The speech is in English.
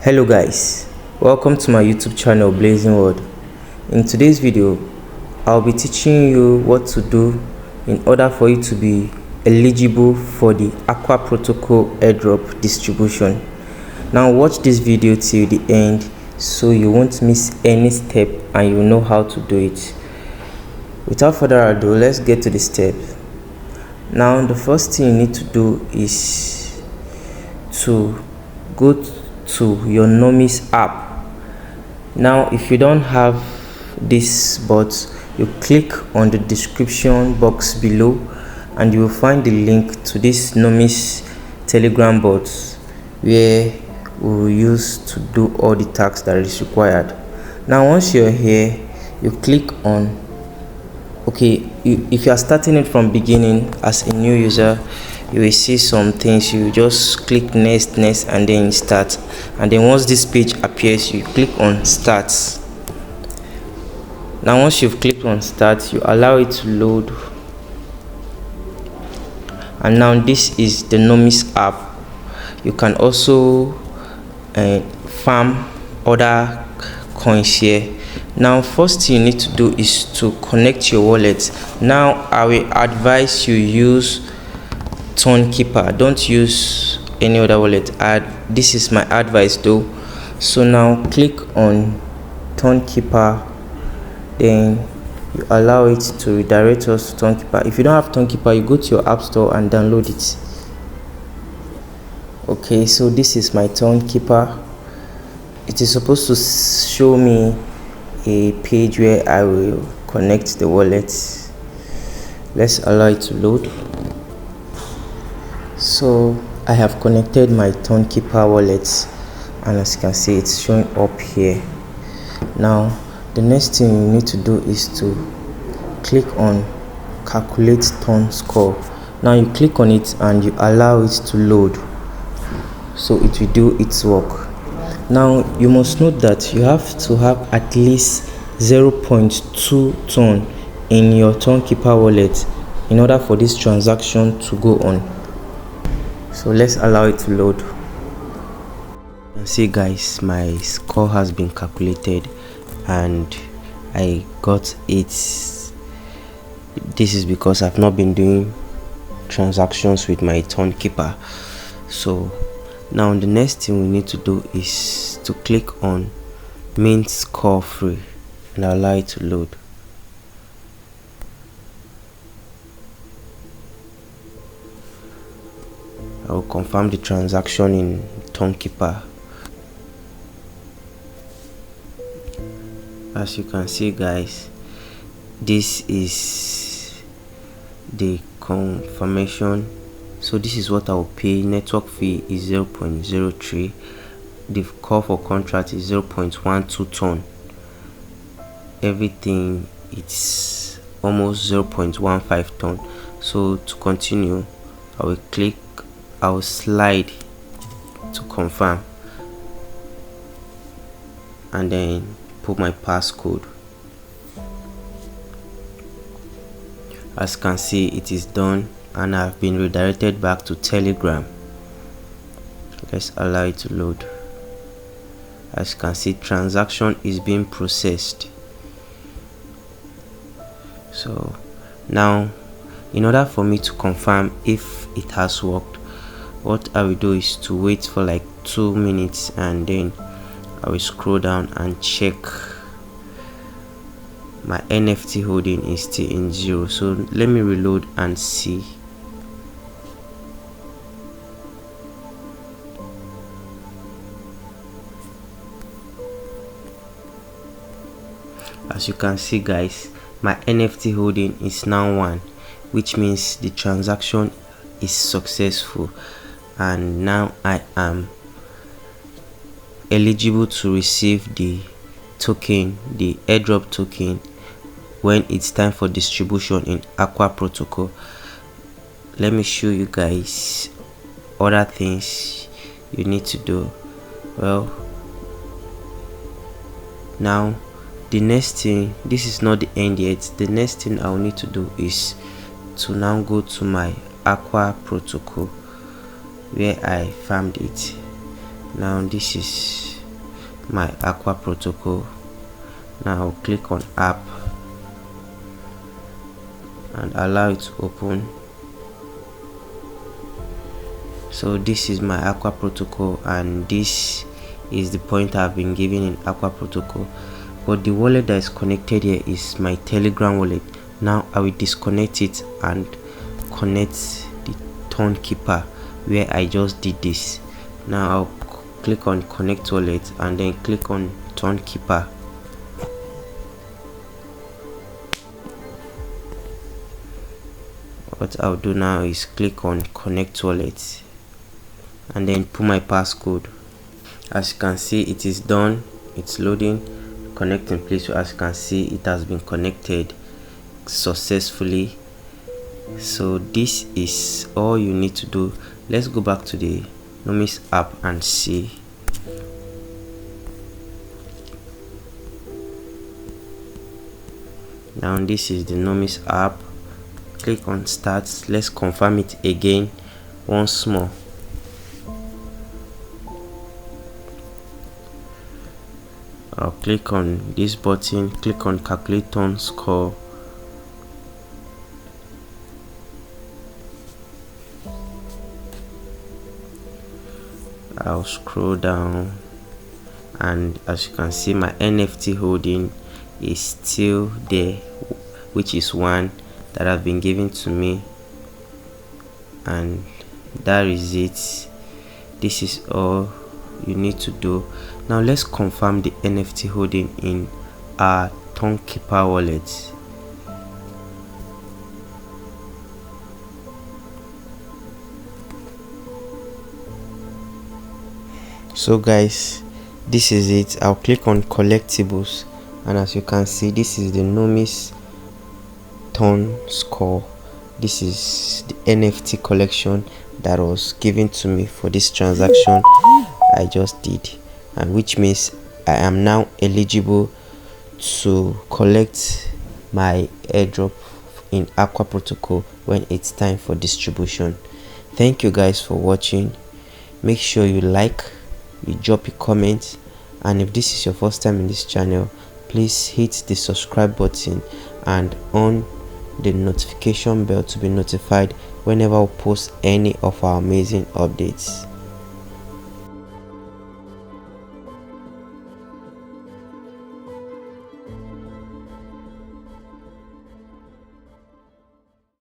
Hello guys, welcome to my YouTube channel Blazing World. In today's video, I'll be teaching you what to do in order for you to be eligible for the Aqua protocol airdrop distribution. Now watch this video till the end so you won't miss any step and you know how to do it. Without further ado, let's get to the step. Now the first thing you need to do is to go to your Nomis app. Now if you don't have this, but you click on the description box below and you will find the link to this Nomis Telegram bot where we will use to do all the tasks that is required. Now once you're here, you click on if you are starting it from beginning as a new user, you will see some things. You just click next and then start, and then once this page appears, you click on start. Now once you've clicked on start, you allow it to load, and now this is the Nomis app. You can also farm other coins here. Now first thing you need to do is to connect your wallet. Now I will advise you use Keeper. Don't use any other wallet. This is my advice though. So now click on Keeper, then you allow it to redirect us to Keeper. If you don't have Keeper, you go to your app store and download it. Okay, so this is my Keeper. It is supposed to show me a page where I will connect the wallet. Let's allow it to load. So I have connected my Keeper wallet, and as you can see, it's showing up here. Now the next thing you need to do is to click on calculate turn score. Now you click on it and you allow it to load, so it will do its work. Now you must note that you have to have at least 0.2 turn in your Keeper wallet in order for this transaction to go on. So let's allow it to load. You can see guys, my score has been calculated and I got it. This is because I've not been doing transactions with my Keeper. So now the next thing we need to do is to click on mint score free and allow it to load. I will confirm the transaction in Keeper. As you can see guys, this is the confirmation. So this is what I will pay. Network fee is 0.03. The call for contract is 0.12 ton. Everything, it's almost 0.15 ton. So to continue, I will slide to confirm and then put my passcode. As you can see, it is done and I've been redirected back to Telegram. Let's allow it to load. As you can see, transaction is being processed. So now, in order for me to confirm if it has worked, what I will do is to wait for like 2 minutes and then I will scroll down and check. My NFT holding is still in 0, so let me reload and see. As you can see guys, my NFT holding is now 1, which means the transaction is successful, and now I am eligible to receive the token, the airdrop token, when it's time for distribution in Aqua protocol. Let me show you guys other things you need to do. Well, now the next thing, this is not the end yet. The next thing I will need to do is to now go to my Aqua protocol where I farmed it. Now this is my Aqua protocol. Now I'll click on app and allow it to open. So this is my Aqua protocol, and this is the point I've been given in Aqua protocol, but the wallet that is connected here is my Telegram wallet. Now I will disconnect it and connect the Ton Keeper where I just did this. Now I'll click on connect wallet and then click on Ton Keeper. What I'll do now is click on connect wallet and then put my passcode. As you can see, it is done. It's loading, connecting please. As you can see, it has been connected successfully. So this is all you need to do. Let's go back to the Nomis app and see. Now this is the Nomis app. Click on start. Let's confirm it again once more. I'll click on this button, click on calculate ton score. I'll scroll down, and as you can see, my NFT holding is still there, which is one that have been given to me, and that is it. This is all you need to do. Now let's confirm the NFT holding in our Ton Keeper wallet. So guys, this is it. I'll click on collectibles, and as you can see, this is the Nomis Ton score. This is the NFT collection that was given to me for this transaction I just did, and which means I am now eligible to collect my airdrop in Aqua protocol when it's time for distribution. Thank you guys for watching. Make sure you like, you drop a comment, and if this is your first time in this channel, please hit the subscribe button and on the notification bell to be notified whenever we post any of our amazing updates.